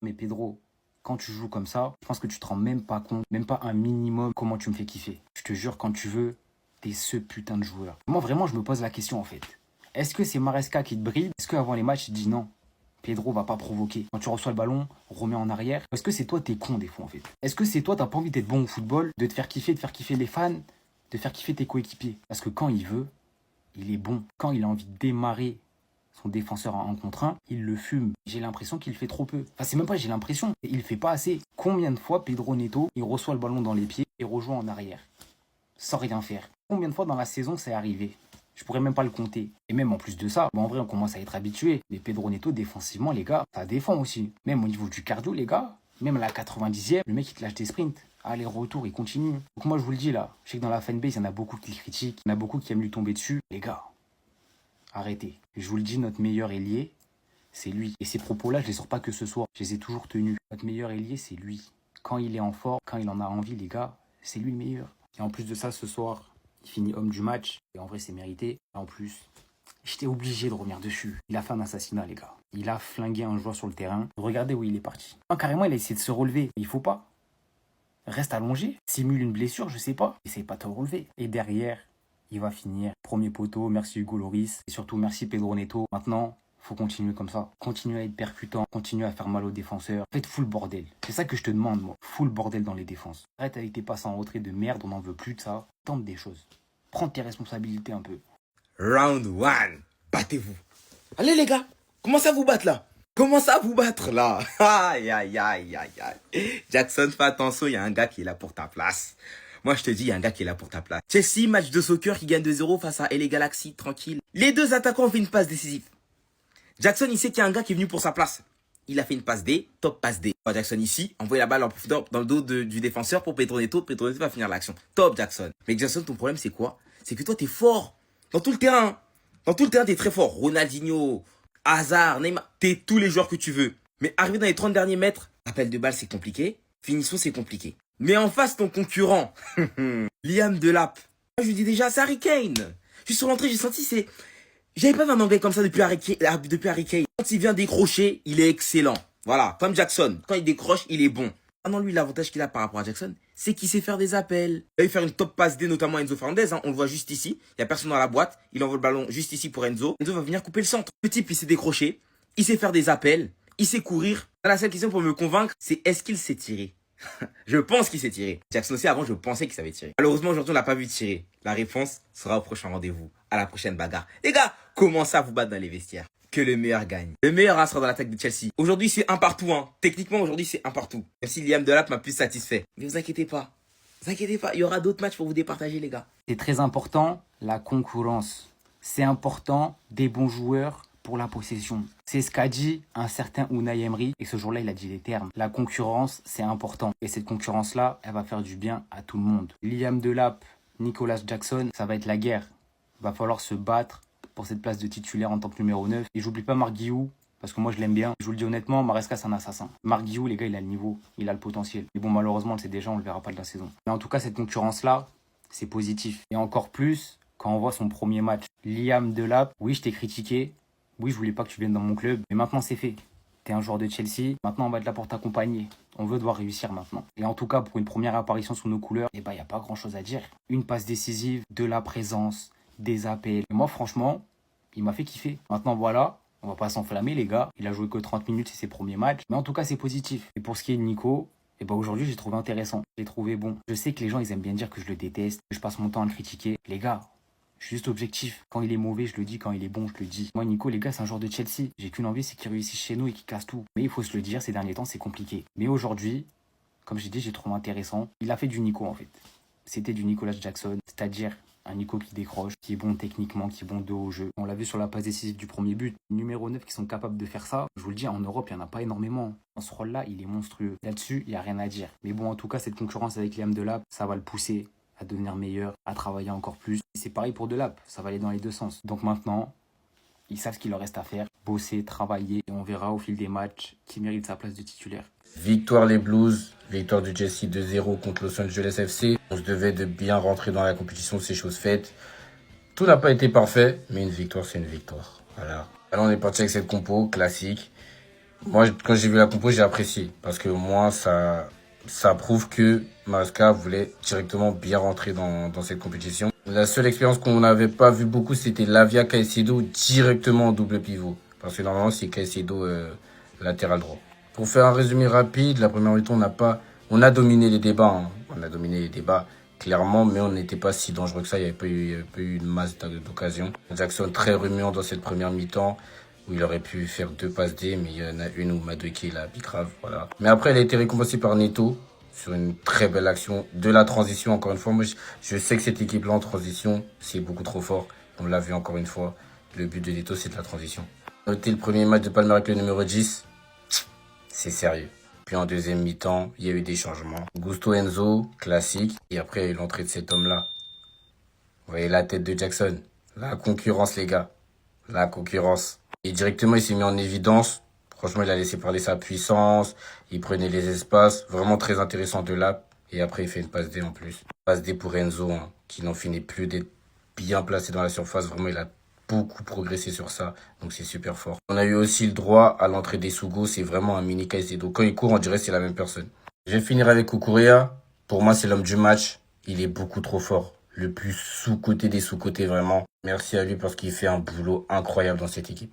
Mais Pedro, quand tu joues comme ça, je pense que tu te rends même pas compte, même pas un minimum comment tu me fais kiffer. Je te jure, quand tu veux, t'es ce putain de joueur. Moi, vraiment, je me pose la question en fait. Est-ce que c'est Maresca qui te bride? Est-ce qu'avant les matchs, il te dit non, Pedro va pas provoquer. Quand tu reçois le ballon, remets en arrière. Est-ce que c'est toi, t'es con des fois en fait? Est-ce que c'est toi, t'as pas envie d'être bon au football, de te faire kiffer, de faire kiffer les fans, de faire kiffer tes coéquipiers? Parce que quand il veut, il est bon. Quand il a envie de démarrer son défenseur en 1 contre 1, il le fume. J'ai l'impression qu'il fait trop peu. Enfin, c'est même pas j'ai l'impression, il fait pas assez. Combien de fois Pedro Neto, il reçoit le ballon dans les pieds et rejoint en arrière, sans rien faire? Combien de fois dans la saison c'est arrivé? Je pourrais même pas le compter. Et même en plus de ça, en vrai, on commence à être habitué. Mais Pedro Neto, défensivement, les gars, ça défend aussi. Même au niveau du cardio, les gars, même à la 90e, le mec, il te lâche des sprints. Aller-retour, il continue. Donc moi, je vous le dis là, je sais que dans la fanbase, il y en a beaucoup qui le critiquent. Il y en a beaucoup qui aiment lui tomber dessus. Les gars, arrêtez. Je vous le dis, notre meilleur ailier, c'est lui. Et ces propos-là, je les sors pas que ce soir. Je les ai toujours tenus. Notre meilleur ailier, c'est lui. Quand il est en forme, quand il en a envie, les gars, c'est lui le meilleur. Et en plus de ça, ce soir, il finit homme du match. Et en vrai, c'est mérité. Et en plus, j'étais obligé de revenir dessus. Il a fait un assassinat, les gars. Il a flingué un joueur sur le terrain. Regardez où il est parti. Non, carrément, il a essayé de se relever. Mais il faut pas. Reste allongé. Simule une blessure, je sais pas. Essaye pas de te relever. Et derrière, il va finir. Premier poteau. Merci Hugo Loris. Et surtout, merci Pedro Neto. Maintenant, faut continuer comme ça. Continuer à être percutant. Continuer à faire mal aux défenseurs. Faites full bordel. C'est ça que je te demande, moi. Full bordel dans les défenses. Arrête avec tes passes en retrait de merde. On n'en veut plus de ça. Tente des choses. Prends tes responsabilités un peu. Round 1. Battez-vous. Allez les gars, commencez à vous battre là. Commencez à vous battre là. Aïe, aïe, aïe, aïe, aïe. Jackson, fais attention, il y a un gars qui est là pour ta place. Moi, je te dis, il y a un gars qui est là pour ta place. Chelsea, match de soccer qui gagne 2-0 face à LA Galaxy, tranquille. Les deux attaquants ont fait une passe décisive. Jackson, il sait qu'il y a un gars qui est venu pour sa place. Il a fait une passe D, top passe D. Jackson ici, envoie la balle en profitant dans le dos du défenseur pour Pedro Neto. Pedro Neto va finir l'action. Top Jackson. Mais Jackson, ton problème c'est quoi? C'est que toi, t'es fort dans tout le terrain. Dans tout le terrain, t'es très fort. Ronaldinho, Hazard, Neymar, t'es tous les joueurs que tu veux. Mais arriver dans les 30 derniers mètres, appel de balle, c'est compliqué. Finition, c'est compliqué. Mais en face, ton concurrent, Liam Delap. Je lui dis déjà, c'est Harry Kane. Je suis sur l'entrée, j'ai senti, c'est... J'avais pas vu un anglais comme ça depuis Harry Kane. Quand il vient décrocher, il est excellent. Voilà, comme Jackson. Quand il décroche, il est bon. Maintenant, lui, l'avantage qu'il a par rapport à Jackson, c'est qu'il sait faire des appels. Il va faire une top passe D, notamment à Enzo Fernandez. On le voit juste ici. Il n'y a personne dans la boîte. Il envoie le ballon juste ici pour Enzo. Enzo va venir couper le centre. Le type, il s'est décroché. Il sait faire des appels. Il sait courir. La seule question pour me convaincre, c'est est-ce qu'il sait tirer? Je pense qu'il s'est tiré. Jackson aussi, avant, je pensais qu'il savait tirer. Malheureusement, aujourd'hui, on l'a pas vu tirer. La réponse sera au prochain rendez-vous. À la prochaine bagarre. Les gars, commencez à vous battre dans les vestiaires. Que le meilleur gagne. Le meilleur sera dans l'attaque de Chelsea. Aujourd'hui, c'est un partout. Techniquement, aujourd'hui, c'est un partout. Même si Liam Delap m'a plus satisfait. Mais vous inquiétez pas. Vous inquiétez pas. Il y aura d'autres matchs pour vous départager, les gars. C'est très important, la concurrence. C'est important, des bons joueurs pour la possession. C'est ce qu'a dit un certain Unai Emery. Et ce jour-là, il a dit les termes. La concurrence, c'est important. Et cette concurrence-là, elle va faire du bien à tout le monde. Liam Delap, Nicolas Jackson, ça va être la guerre. Il va falloir se battre pour cette place de titulaire en tant que numéro 9. Et j'oublie pas Marc Guiou, parce que moi je l'aime bien. Je vous le dis honnêtement, Maresca c'est un assassin. Marc Guiou, les gars, il a le niveau, il a le potentiel. Mais bon, malheureusement, on le sait déjà, on le verra pas de la saison. Mais en tout cas, cette concurrence-là, c'est positif. Et encore plus quand on voit son premier match. Liam Delap, oui, je t'ai critiqué. Oui, je voulais pas que tu viennes dans mon club. Mais maintenant, c'est fait. T'es un joueur de Chelsea. Maintenant, on va être là pour t'accompagner. On veut devoir réussir maintenant. Et en tout cas, pour une première apparition sous nos couleurs, eh ben, il n'y a pas grand-chose à dire. Une passe décisive, de la présence, des appels. Et moi, franchement, il m'a fait kiffer. Maintenant, voilà, on va pas s'enflammer, les gars. Il a joué que 30 minutes, c'est ses premiers matchs. Mais en tout cas, c'est positif. Et pour ce qui est de Nico, eh ben, aujourd'hui, j'ai trouvé intéressant. J'ai trouvé bon. Je sais que les gens, ils aiment bien dire que je le déteste, que je passe mon temps à le critiquer. Les gars, je suis juste objectif. Quand il est mauvais, je le dis. Quand il est bon, je le dis. Moi, Nico, les gars, c'est un joueur de Chelsea. J'ai qu'une envie, c'est qu'il réussisse chez nous et qu'il casse tout. Mais il faut se le dire, ces derniers temps, c'est compliqué. Mais aujourd'hui, comme j'ai dit, j'ai trouvé intéressant. Il a fait du Nico, en fait. C'était du Nicolas Jackson, c'est-à-dire un Nico qui décroche, qui est bon techniquement, qui est bon de haut jeu. On l'a vu sur la passe décisive du premier but. Numéro 9 qui sont capables de faire ça. Je vous le dis, en Europe, il n'y en a pas énormément. Dans ce rôle-là, il est monstrueux. Là-dessus, il n'y a rien à dire. Mais bon, en tout cas, cette concurrence avec Liam Delap, ça va le pousser à devenir meilleur, à travailler encore plus. Et c'est pareil pour Delap, ça va aller dans les deux sens. Donc maintenant, ils savent ce qu'il leur reste à faire. Bosser, travailler. Et on verra au fil des matchs qui mérite sa place de titulaire. Victoire les Blues, victoire du Chelsea 2-0 contre Los Angeles FC. On se devait de bien rentrer dans la compétition, c'est chose faite. Tout n'a pas été parfait, mais une victoire, c'est une victoire. Voilà. Alors on est parti avec cette compo classique. Moi, quand j'ai vu la compo, j'ai apprécié. Parce que moi, ça prouve que Maresca voulait directement bien rentrer dans cette compétition. La seule expérience qu'on n'avait pas vu beaucoup, c'était Lavia Caicedo directement en double pivot. Parce que normalement, c'est Caicedo latéral droit. Pour faire un résumé rapide, la première mi-temps, on a dominé les débats. Hein. On a dominé les débats, clairement, mais on n'était pas si dangereux que ça. Il n'y avait pas eu une masse d'occasions. Jackson très remuant dans cette première mi-temps, où il aurait pu faire 2 passes D, mais il y en a une où Madueke l'a bicrave, voilà. Mais après, elle a été récompensée par Neto, sur une très belle action de la transition, encore une fois. Moi, je sais que cette équipe-là en transition, c'est beaucoup trop fort. On l'a vu encore une fois. Le but de Neto, c'est de la transition. Notez le premier match de Palmer avec le numéro 10. C'est sérieux. Puis en deuxième mi-temps, il y a eu des changements. Gusto Enzo, classique. Et après, il y a eu l'entrée de cet homme-là. Vous voyez la tête de Jackson. La concurrence, les gars. La concurrence. Et directement, il s'est mis en évidence. Franchement, il a laissé parler sa puissance. Il prenait les espaces. Vraiment très intéressant de là. Et après, il fait une passe D en plus. Passe D pour Enzo, hein, qui n'en finit plus d'être bien placé dans la surface. Vraiment, il a beaucoup progressé sur ça. Donc, c'est super fort. On a eu aussi le droit à l'entrée des Sugo. C'est vraiment un mini Caicedo. Quand il court, on dirait que c'est la même personne. Je vais finir avec Kukurea. Pour moi, c'est l'homme du match. Il est beaucoup trop fort. Le plus sous-côté des sous-côtés, vraiment. Merci à lui parce qu'il fait un boulot incroyable dans cette équipe.